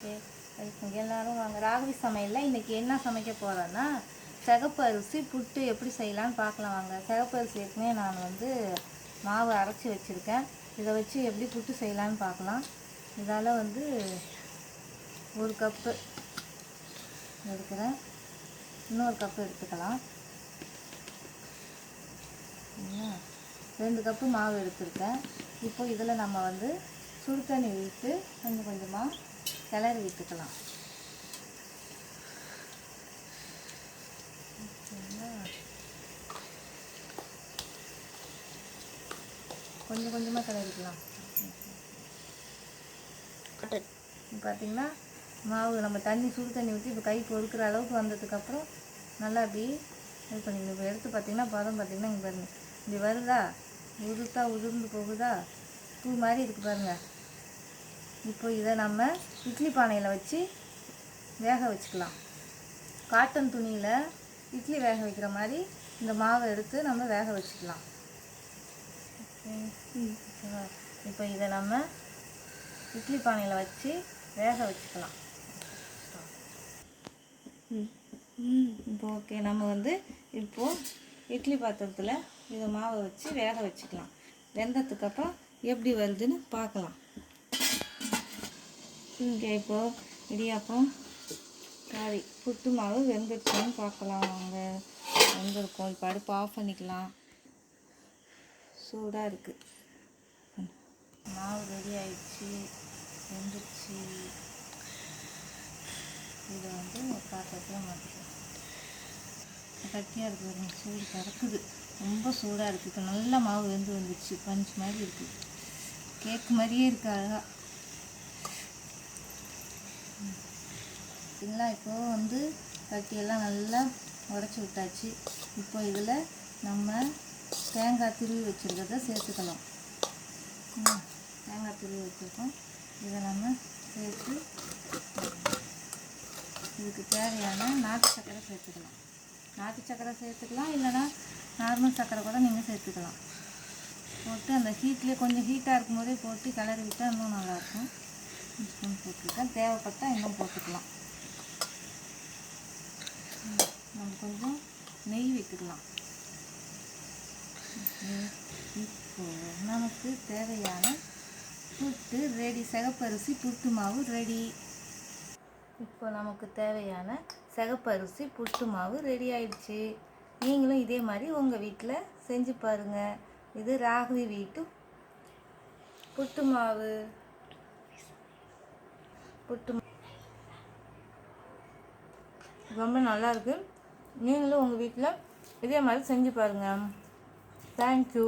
எல்லாரும் வாங்க. ராகவி சமையலில் இன்றைக்கி என்ன சமைக்க போகிறேன்னா, சிகப்பு அரிசி புட்டு எப்படி செய்யலான்னு பார்க்கலாம் வாங்க. சிகப்பு அரிசி ஏற்கனவே நான் மாவு அரைச்சி வச்சுருக்கேன். இதை வச்சு எப்படி புட்டு செய்யலான்னு பார்க்கலாம். இதால் ஒரு கப்பு எடுக்கிறேன், இன்னொரு கப்பு எடுத்துக்கலாம். 2 கப்பு மாவு எடுத்துருக்கேன். இப்போ இதில் நம்ம சுடு தண்ணி விட்டு கொஞ்சம் கொஞ்சமாக கிளறி விட்டுக்கலாம். கொஞ்சம் கொஞ்சமாக கிளறிக்கலாம். பார்த்திங்கன்னா மாவு நம்ம சுடு தண்ணி ஊற்றி இப்போ கை பொறுக்கிற அளவுக்கு வந்ததுக்கப்புறம் நல்லா அப்படி இது பண்ணிக்கணும். இப்போ எடுத்து பார்த்திங்கன்னா பதம் பார்த்திங்கன்னா இங்கே பாருங்கள், இப்படி வருதா, உதிர்ந்து போகுதா, பூ மாதிரி இருக்குது பாருங்கள். இப்போ இதை நம்ம இட்லி பானையில் வச்சு வேக வச்சுக்கலாம். காட்டன் துணியில் இட்லி வேக வைக்கிற மாதிரி இந்த மாவை எடுத்து நம்ம வேக வச்சுக்கலாம். இப்போ இதை நம்ம இட்லி பானையில் வச்சு வேக வச்சுக்கலாம். இப்போ ஓகே, நம்ம இப்போது இட்லி பாத்திரத்தில் இதை மாவை வச்சு வேக வச்சுக்கலாம். வெந்ததுக்கப்புறம் எப்படி வருதுன்னு பார்க்கலாம். இங்கே இப்போது இடியாப்பம் புட்டு மாவு வெந்துடுச்சுன்னு பார்க்கலாம் வாங்க. வெந்திருக்கும். இப்போ அடுப்பு ஆஃப் பண்ணிக்கலாம். சூடாக இருக்குது. மாவு ரெடி ஆயிடுச்சு, வெந்துடுச்சு. இதை ஒரு பாத்திரத்தில் மாற்றிக்கலாம். கட்டியாக இருக்குது, சூடு கறக்குது, ரொம்ப சூடாக இருக்குது. இப்போ நல்லா மாவு வந்துடுச்சு, பஞ்சு மாதிரி இருக்குது, கேக்கு மாதிரியே இருக்குது அழகாக. பார்த்தீங்களா, இப்போது கட்டியெல்லாம் நல்லா உடச்சி விட்டாச்சு. இப்போ இதில் நம்ம தேங்காய் துருவி வச்சுருக்கிறத சேர்த்துக்கலாம். தேங்காய் துருவி வச்சுருக்கோம், இதை நம்ம சேர்த்து இதுக்கு தேவையான நாட்டு சர்க்கரை சேர்த்துக்கலாம். நாட்டு சர்க்கரை சேர்த்துக்கலாம், இல்லைனா நார்மல் சர்க்கரை கூட நீங்கள் சேர்த்துக்கலாம். போட்டு அந்த ஹீட்லேயே கொஞ்சம் ஹீட்டாக இருக்கும்போதே போட்டு கிளறி விட்டால் இன்னும் நல்லாயிருக்கும். ஸ்பூன் போட்டுருக்கேன், தேவைப்பட்டால் இன்னும் போட்டுக்கலாம். நம்ம கொஞ்சம் நெய் விட்டுக்கலாம். இப்போது நமக்கு தேவையான புட்டு ரெடி. சிகப்பரிசி புட்டு மாவு ரெடி. இப்போ நமக்கு தேவையான சிகப்பரிசி புட்டு மாவு ரெடி ஆயிடுச்சு. நீங்களும் இதே மாதிரி உங்கள் வீட்டில் செஞ்சு பாருங்கள். இது ராகவி வீட்டு புட்டு மாவு. ரொம்ப நல்லாயிருக்கு. நீங்களும் உங்கள் வீட்டில் இதே மாதிரி செஞ்சு பாருங்கள். தேங்க்யூ.